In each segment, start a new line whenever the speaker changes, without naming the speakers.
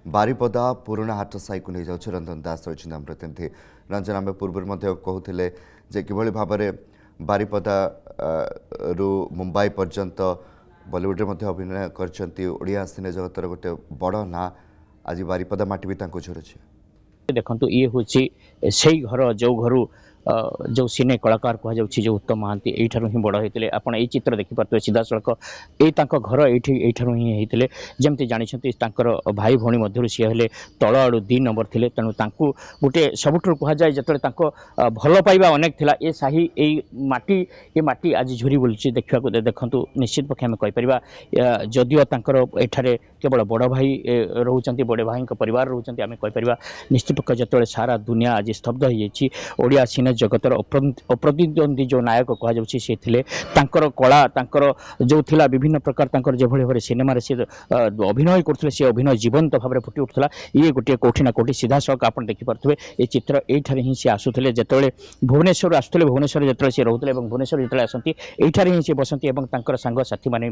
बारिपदा पुराणा हाट साई को नहीं जाऊँ रंजन दास रही आम प्रतिनिधि रंजन आम पूर्व कहते जे कि भाव में बारिपदा रु मुंबई पर्यंत बॉलीवुड में अभिनय कर सिने जगतर गोटे बड़ ना आज बारिपदा माटी भी झुरुଛି।
देखो ये हूँ से घर जो घर जो सिने कलाकार कहुच्छे जो उत्तम महांती यू ही बड़ होते आपड़ ये चित्र देखिपे सीधा सड़क यही घर यही ही होते जमती जानते भाई भौणी मध्य सी हेले तल आड़ू 2 नंबर थे तेणु गोटे सबुठ कहुए जो भल पाइबा अनेक थिला ये साही ये माटी आज झुरी बुलूँ देखा देखु निश्चित पक्षे आम कहीपर जदिओ एठारे केवल बड़ भाई रोच बड़े भाई परिवार रोच आम कहीपर निश्चित पक्ष जो सारा दुनिया आज स्तब्ध हो ओडिया सिने जगतर अप्रतिद्वंदी जो नायक कहुच्छे कला जो थिला विभिन्न प्रकार जो भाव सिनेमा से अभिनय करते से अभिनय जीवंत भाव में फुटी उठुला ये गोटे कोठी ना कोठी सीधा सड़क आप देखिपे ये चित्र यही ही सी आसुले जो भुवनेश्वर आसुले भुवनेश्वर जो सी रोते भुवनेश्वर जो आसती यही ही सी बसती और सांग साथी मैंने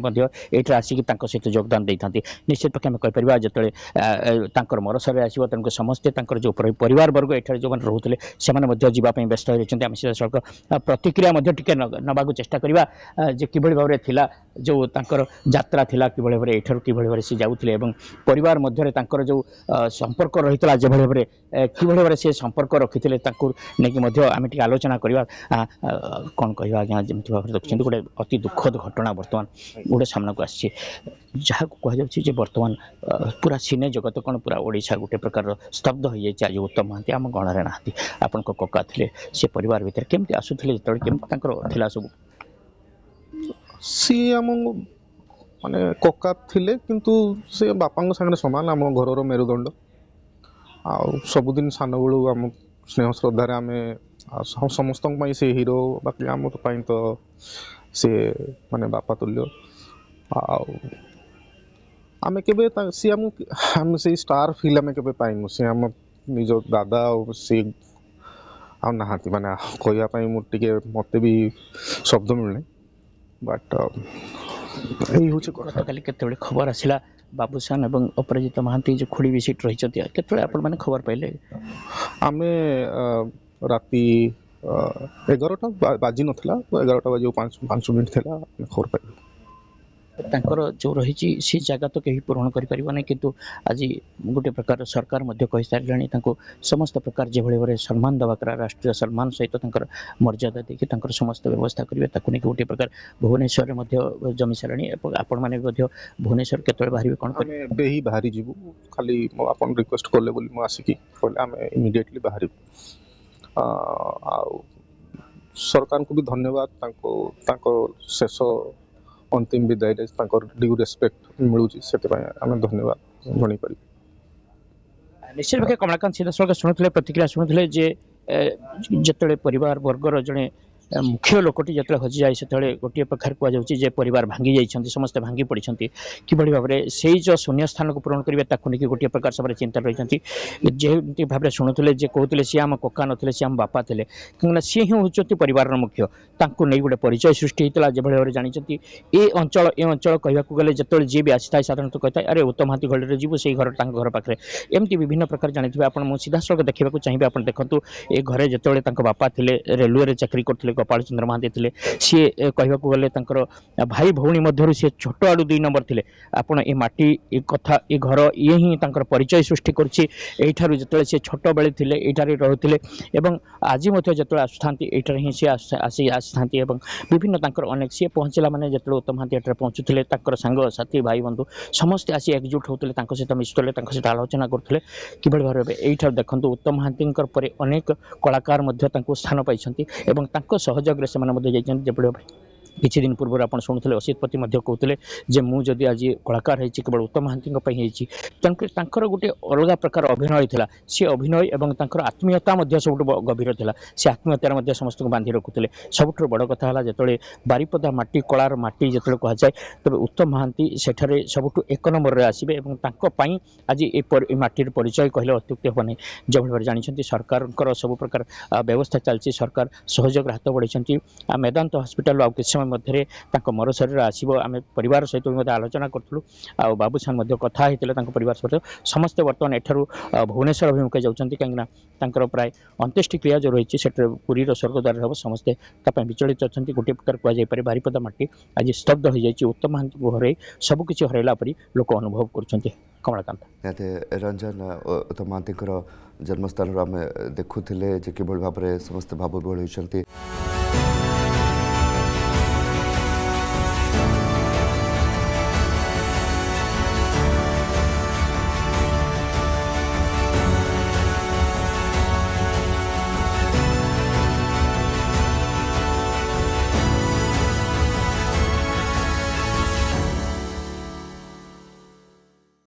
ये आसिक सहित योगदान देता निश्चित पक्ष आम कहीपर जो मरसर आसो तेणुक समस्ते जो परिवार वर्ग ये जो रोते से जावाई व्यस्त होती आम सीधा सड़क प्रतिक्रिया नवाक चेष्टा करवा कि भाव में थिला जो यात्रा थिला कि भाव में एठार कि भाव में सी जाऊे परिवार मध्य जो संपर्क रही है जो भाव में कि भाव में सी संपर्क रखी नहीं आम टे आलोचना करवा कौन कह आज्ञा जमी भाव में देखते गोटे अति दुखद घटना बर्तमान गोटे सामना को आसी जहाँ कहुच्छे बर्तमान पूरा सिने जगत कौन पूरा ओडिशा गोटे प्रकार स्तब्ध हो जाए आज उत्तम महांती आम गणरे ना आपण कका थे से परिवार भितर केमती आसुले जो सब
सी आम माने कका थिले किंतु से बापा सामने सामान आम घर मेरुदंड आ सबुदिन सान बेलू आम स्नेह श्रद्धार आम समस्त से हीरो बाकी आम तो से माने बापा तुल्य आम के सी आम से स्टार फिल आम के पाइनु से आम निज दादा सी आ नहांती माने कहवाई मुझे मत भी शब्द मिलने बट यही हूँ
गतकाली केतबेले खबर आसला बाबूसान और अपराजिता महांती जो खुड़ी भी सीट रही केतबेले आपण माने खबर पाइले
आम राति 11टा बाजी नाला 11टा बाजी 5 मिनट थी खबर पाइल
जो रही सी जगह तो कहीं पूरण कर किंतु आज गोटे प्रकार सरकार कही सारे समस्त प्रकार जो भाव में सम्मान दवा राष्ट्रीय सम्मान सहित मर्यादा देखिए समस्त व्यवस्था करेंगे गोटे प्रकार भुवनेश्वर जमी सारे आपण मैंने भुवनेश्वर केतबेले बाहर कौन
ही बाहरी जीवु खाली आप रिक्वेस्ट कले आसिक आम इमिडिएटली बाहर सरकार को भी धन्यवाद शेष अंतिम विदाय ड्यू रेस्पेक्ट मिलूँ से आम धन्यवाद जन पार
निश्चित भाव कमलाकांत सीधा सड़क शुणुले प्रतिक्रिया शुणुले जो परिवार वर्गर जड़े मुख्य लोकटी जो हजि जाए से गोटे प्रकार कहुच्छे परिवार भांगी जाइए समस्ते भांगी पड़ी कि भाव में से जो शून्य स्थान को पूरण करेंगे गोटे प्रकार सब चिंता रही जो भाव में शुणुले कहते सी आम कका नथिले सी आम बापा थे कहीं सी ही होती परिवार मुख्य नहीं गोटे परिचय सृष्टि होता जो भाव में जानते ये अंचल कहवाक गले जो जी भी आसी था साधारण कहता है अरे उत्तम महांती घर जीव से घर घर पाखे एमती विभिन्न प्रकार जानते आप सीधा सड़क देखा चाहिए आप देखो ये घरे जो बापा थे रेलवे चाकरी करते गोपाल चंद्र महांती थे सी कहवाक गले भाई भौणी मध्य सी छोट आड़ू 2 नंबर थे आपड़ ये माटी ये कथा ये घर ये ही परिचय सृष्टि कर जो सी छोट बेले थे ये रोते आज जो आसुता ही सी आसी विभिन्न अनेक सी पहुँचला मैंने जो उत्तम महांती पहुँचुले सांग साथी भाई बंधु समस्ते आसी एकजुट होते सहित मिशुले सहित आलोचना करते कि भाव में यही देखो उत्तम महांती अनेक कलाकार स्थान पाई सहयोग से किछि दिन पूर्व आप शुणुले असित पति कहते जे मुझे आज कलाकार है केवल उत्तम महांती तेणुकर गोटे अलग प्रकार अभिनय था सी अभिनय और आत्मीयता सब गभीर था सी आत्मीयतार समस्त को बांधि रखुले सबुठ बड़ कथा है जो बारिपदा माटी कलार माटी जो कहुए तब उत्तम महांती सेठारे सबुठ 1 नंबर आसवे आज ये माटीर परिचय कहले अत्युक्ति हे जो भाव जानते सरकार सब प्रकार व्यवस्था चलती सरकार सहयोग हाथ बढ़ाई मेदांत हस्पिटाल किसी समय मध्य मर शरीर आसो आम परिवार सहित भी आलोचना करूँ आ बाबूसान कथा होते परिवार सहित समस्ते बर्तमान एठार भुवनेश्वर अभिमुखे जाऊँच कहीं प्राय अंत्येष्टिक्रिया जो रही है पुरीर स्वर्गद्वार हम समस्ते विचलित अच्छा गोटे प्रकार कहुपे बारिपदा माटी आज स्तब्ध हो जाए उत्तम महांती को हर सबकि हरैला परी लोक अनुभव कर कमलाकांत
निहती रंजन उत्तम महांती जन्मस्थान आम देखुले कि भाव में समस्त भाव विह्वल होती।